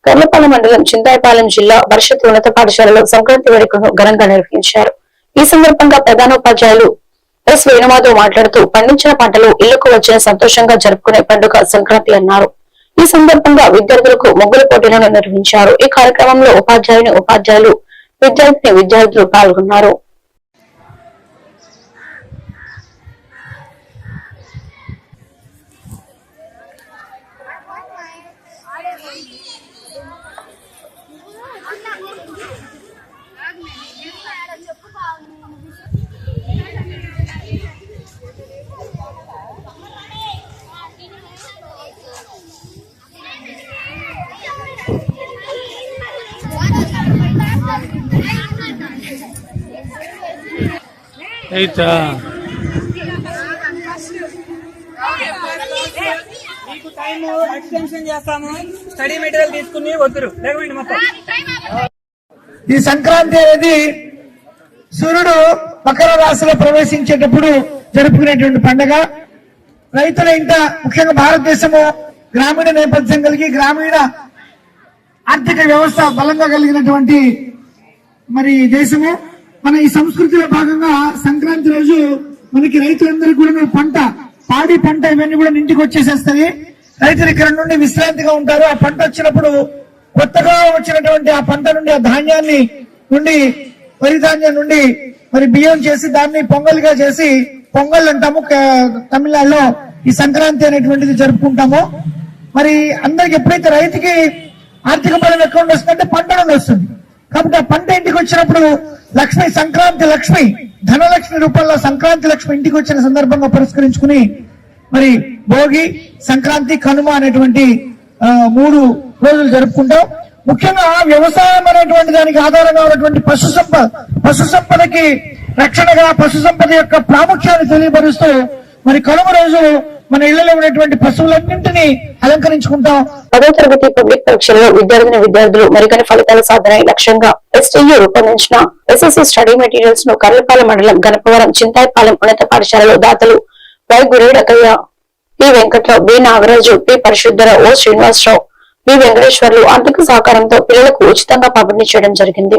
కర్లపాలెం మండలం చింతాయపాలెం జిల్లా పరిషత్ ఉన్నత పాఠశాలలో సంక్రాంతి వేడుకను ఘనంగా నిర్వహించారు. ఈ సందర్భంగా ప్రధానోపాధ్యాయులు ఎస్ వేణుమాధవ్ మాట్లాడుతూ పండించిన పంటలు ఇళ్లకు వచ్చిన సంతోషంగా జరుపుకునే పండుగ సంక్రాంతి అన్నారు. ఈ సందర్భంగా విద్యార్థులకు ముగ్గుల పోటీలను నిర్వహించారు. ఈ కార్యక్రమంలో ఉపాధ్యాయులు విద్యార్థులు పాల్గొన్నారు. మీకు టైం ఎక్స్టెన్షన్ చేస్తాము. స్టడీ మెటీరియల్ తీసుకుని వద్దురు లేకపోతే మొత్తం. ఈ సంక్రాంతి అనేది సూర్యుడు మకర రాశిలో ప్రవేశించేటప్పుడు జరుపుకునేటువంటి పండుగ. రైతుల ఇంట ముఖ్యంగా భారతదేశము గ్రామీణ నేపథ్యం కలిగి గ్రామీణ ఆర్థిక వ్యవస్థ బలంగా కలిగినటువంటి మరి దేశము. మన ఈ సంస్కృతిలో భాగంగా సంక్రాంతి రోజు మనకి రైతులందరూ కూడా పాడి పంట ఇవన్నీ కూడా ఇంటికి వచ్చేసేస్తాయి. రైతులు ఇక్కడ నుండి విశ్రాంతిగా ఉంటారు. ఆ పంట వచ్చినప్పుడు కొత్తగా వచ్చినటువంటి ఆ పంట నుండి ఆ ధాన్యాన్ని నుండి వరి ధాన్యం నుండి మరి బియ్యం చేసి దాన్ని పొంగల్గా చేసి పొంగల్ అంటాము. తమిళనాడులో ఈ సంక్రాంతి అనేటువంటిది జరుపుకుంటాము. మరి అందరికి ఎప్పుడైతే రైతుకి ఆర్థిక బలం ఎక్కడ నుండి వస్తుందంటే పంట నుండి వస్తుంది. కాబట్టి ఆ పంట ఇంటికి వచ్చినప్పుడు లక్ష్మి సంక్రాంతి లక్ష్మి ధనలక్ష్మి రూపంలో సంక్రాంతి లక్ష్మి ఇంటికి వచ్చిన సందర్భంగా పురస్కరించుకుని మరి భోగి, సంక్రాంతి, కనుమ అనేటువంటి 3 రోజులు జరుపుకుంటాం. ముఖ్యంగా వ్యవసాయం అనేటువంటి దానికి ఆధారంగా ఉన్నటువంటి పశు సంపదకి రక్షణగా పశు సంపద యొక్క ప్రాముఖ్యాన్ని తెలియపరుస్తూ మరి కనుమ రోజు మన ఇళ్లలో ఉన్నటువంటి పశువులన్నింటినీ అలంకరించుకుంటాం. 10వ తరగతి పబ్లిక్ పరీక్షల్లో విద్యార్థులు మరికొన్ని ఫలితాల సాధన లక్ష్యంగా ఎస్టీయూ రూపొందించిన ఎస్ఎస్సీ స్టడీ మెటీరియల్స్ ను కర్లపాలెం మండలం గణపవరం చింతాయపాలెం ఉన్నత పాఠశాలలో దాతలు Y Guredakayya, P Venkatrao, B Nagaraju, P Parishuddharao, O Srinivasarao, B Venkateswarlu ఆర్థిక సహకారంతో పిల్లలకు ఉచితంగా పంపిణీ చేయడం జరిగింది.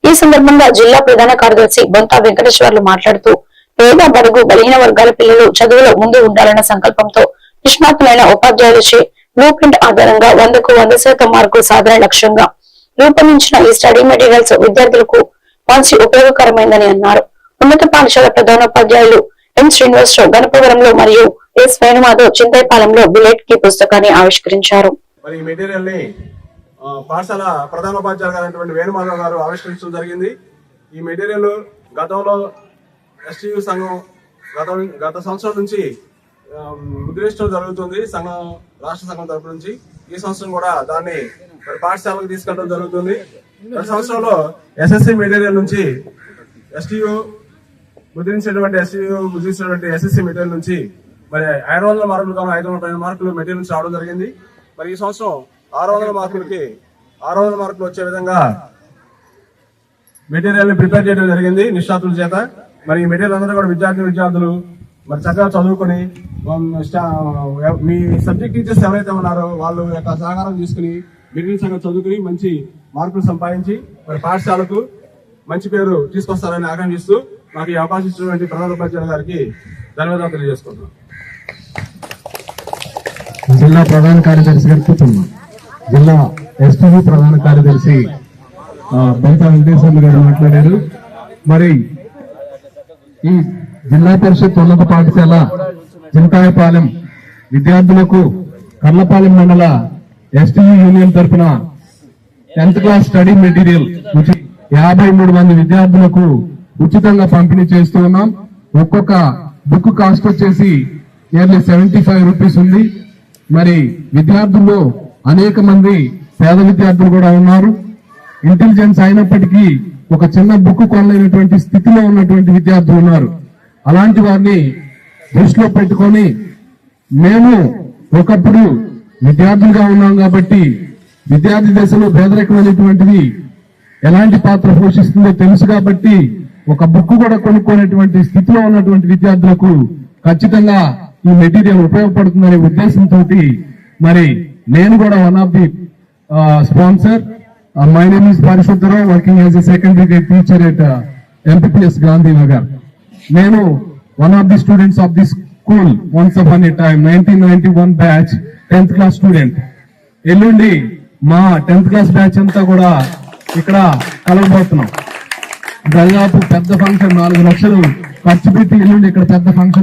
ఈ సందర్భంగా జిల్లా ప్రధాన కార్యదర్శి బొంతా వెంకటేశ్వర్లు మాట్లాడుతూ పేద బడుగు బలహీన వర్గాల పిల్లలు చదువులో ముందు ఉండాలన్న సంకల్పంతో నిష్ణాతులైన ఉపాధ్యాయులచే బ్లూ ప్రింట్ ఆధారంగా 100కు 100% మార్కులు సాధన లక్ష్యంగా రూపొందించిన ఈ స్టడీ మెటీరియల్స్ విద్యార్థులకు మంచి ఉపయోగకరమైందని అన్నారు. ఉన్నత పాఠశాల ప్రధానోపాధ్యాయులు ఎం శ్రీనివాసరావు గణపవరంలో మరియు ఎస్ వేణుమాధవ్ చింతాయపాలెంలో బుల్లెట్ కి పుస్తకాన్ని ఆవిష్కరించారు. మరి ఈ మెటీరియల్ ని పాఠశాల ప్రధానోపాధ్యాయులు వేణుమాధవ్ గారు ఆవిష్కరించడం జరిగింది. ఈ మెటీరియల్ గతంలో ఎస్టీయూ సంఘం గత సంవత్సరం నుంచి ముద్రించడం జరుగుతుంది. రాష్ట్ర సంఘం తరపు నుంచి ఈ సంవత్సరం కూడా దాన్ని మరి పాఠశాలకు తీసుకెళ్ళడం జరుగుతుంది. ప్రతి సంవత్సరంలో ఎస్ఎస్సీ మెటీరియల్ నుంచి ఎస్టీయూ ముద్రించినటువంటి ఎస్ఎస్సీ మెటీరియల్ నుంచి మరి 500 మార్కులు కావాలి 500 మార్కులు మెటీరియల్ నుంచి రావడం జరిగింది. మరి ఈ సంవత్సరం 600 మార్కులు వచ్చే విధంగా మెటీరియల్ ని ప్రిపేర్ చేయడం జరిగింది నిష్ణాతుల చేత. మరి ఈ మెటీరియల్ అందరూ కూడా విద్యార్థులు మరి చక్కగా చదువుకుని మీ సబ్జెక్ట్ టీచర్స్ ఎవరైతే ఉన్నారో వాళ్ళు యొక్క సహకారం తీసుకుని మెటీరియల్ చక్కగా చదువుకుని మంచి మార్కులు సంపాదించి మరి పాఠశాలకు మంచి పేరు తీసుకొస్తారని ఆకాంక్షిస్తూ నాకు ఈ అవకాశం ఇచ్చినటువంటి ప్రధానోపాధ్యాయుల గారికి ధన్యవాదాలు తెలియజేసుకుంటున్నాను. జిల్లా ప్రధాన కార్యదర్శి గారు జిల్లా ఎస్టీవీ ప్రధాన కార్యదర్శి బొంతా వెంకటేశ్వర్లు గారు మాట్లాడారు. మరి ఈ జిల్లా పరిషత్ ఉన్నత పాఠశాల చింతాయపాలెం విద్యార్థులకు కర్లపాలెం మండల ఎస్టీయూ యూనియన్ తరఫున 10th క్లాస్ స్టడీ మెటీరియల్ 53 మంది విద్యార్థులకు ఉచితంగా పంపిణీ చేస్తూ ఉన్నాం. ఒక్కొక్క బుక్ కాస్ట్ వచ్చేసి నియర్లీ 75 రూపీస్ ఉంది. మరి విద్యార్థుల్లో అనేక మంది పేద విద్యార్థులు కూడా ఉన్నారు. ఇంటెలిజెన్స్ అయినప్పటికీ ఒక చిన్న బుక్ కొనలేనటువంటి స్థితిలో ఉన్నటువంటి విద్యార్థులు ఉన్నారు. అలాంటి వారిని దృష్టిలో పెట్టుకొని మేము ఒకప్పుడు విద్యార్థులుగా ఉన్నాం కాబట్టి విద్యార్థి దశలో పేదరికమైనటువంటిది ఎలాంటి పాత్ర పోషిస్తుందో తెలుసు కాబట్టి ఒక బుక్ కూడా కొనుక్కునేటువంటి స్థితిలో ఉన్నటువంటి విద్యార్థులకు ఖచ్చితంగా ఈ మెటీరియల్ ఉపయోగపడుతుందనే ఉద్దేశంతో మరి నేను కూడా one of the sponsor. My name is Parishuddharao, working as a secondary grade teacher at MPPS Gandhi Nagar. Nenu one of the students of this school once upon a time, 1991 batch, 10th class student. ఎల్లుండి మా 10th class batch అంతా కూడా ఇక్కడ కలవబోతున్నాం. దాదాపు పెద్ద function 4 లక్షలు ఖర్చు పెట్టి ఎల్లుండి ఇక్కడ పెద్ద ఫంక్షన్